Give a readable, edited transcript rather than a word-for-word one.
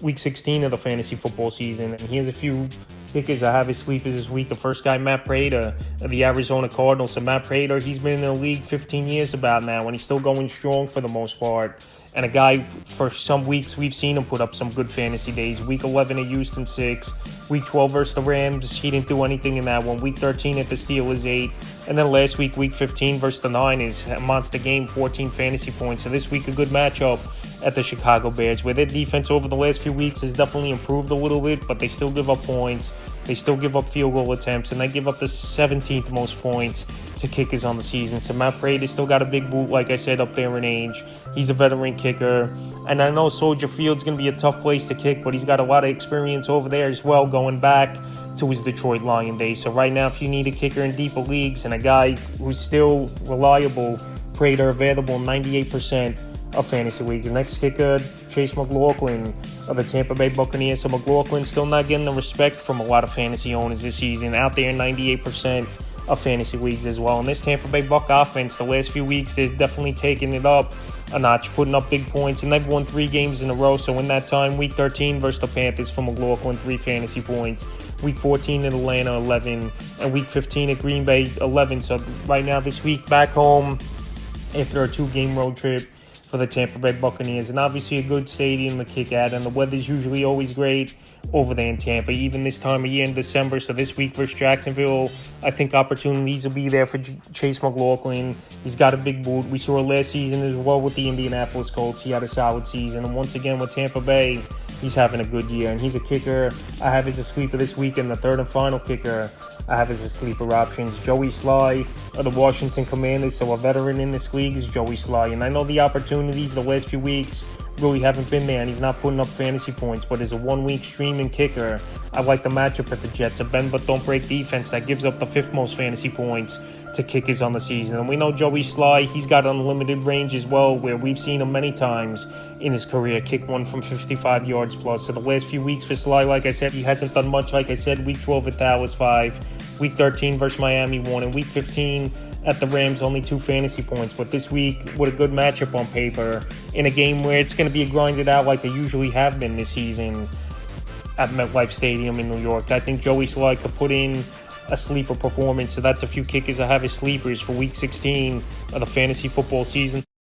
week 16 of the fantasy football season. And he has a few kickers I have his sleepers this week. The first guy, Matt Prater of the Arizona Cardinals. So Matt Prater, he's been in the league 15 years about now, and he's still going strong for the most part. And a guy, for some weeks, we've seen him put up some good fantasy days. Week 11 at Houston, 6. Week 12 versus the Rams, he didn't do anything in that one. Week 13 at the Steelers, 8. And then last week, week 15 versus the Niners, a monster game, 14 fantasy points. So this week, a good matchup at the Chicago Bears, where their defense over the last few weeks has definitely improved a little bit, but they still give up points. They still give up field goal attempts, and they give up the 17th most points to kickers on the season. So Matt Prater still got a big boot, like I said, up there in age. He's a veteran kicker. And I know Soldier Field's going to be a tough place to kick, but he's got a lot of experience over there as well, going back to his Detroit Lion days. So right now, if you need a kicker in deeper leagues and a guy who's still reliable, Prater available 98% of fantasy leagues. The next kicker, Chase McLaughlin of the Tampa Bay Buccaneers. So McLaughlin still not getting the respect from a lot of fantasy owners this season. Out there in 98% of fantasy leagues as well. And this Tampa Bay Buck offense, the last few weeks, they're definitely taking it up a notch, putting up big points. And they've won 3 games in a row. So in that time, week 13 versus the Panthers for McLaughlin, 3 fantasy points. Week 14 at Atlanta, 11. And week 15 at Green Bay, 11. So right now, this week, back home after a 2-game road trip for the Tampa Bay Buccaneers. And obviously a good stadium to kick at, and the weather's usually always great over there in Tampa, even this time of year in December. So this week versus Jacksonville, I think opportunities will be there for Chase McLaughlin. He's got a big boot. We saw it last season as well with the Indianapolis Colts. He had a solid season. And once again with Tampa Bay, he's having a good year. And he's a kicker I have as a sleeper this week, and the third and final kicker I have as a sleeper options. Joey Sly of the Washington Commanders. So a veteran in this league is Joey Sly. And I know the opportunities the last few weeks really haven't been there, and he's not putting up fantasy points, but as a 1-week streaming kicker, I like the matchup at the Jets. A bend but don't break defense that gives up the 5th most fantasy points to kickers on the season. And we know Joey Sly, he's got unlimited range as well, where we've seen him many times in his career kick one from 55 yards plus. So the last few weeks for Sly, like I said, he hasn't done much. Like I said, week 12 at Dallas, 5. Week 13 versus Miami, 1. And week 15 at the Rams, only 2 fantasy points. But this week, with a good matchup on paper, in a game where it's going to be grinded out like they usually have been this season at MetLife Stadium in New York, I think Joey Sly could put in a sleeper performance. So that's a few kickers I have as sleepers for week 16 of the fantasy football season.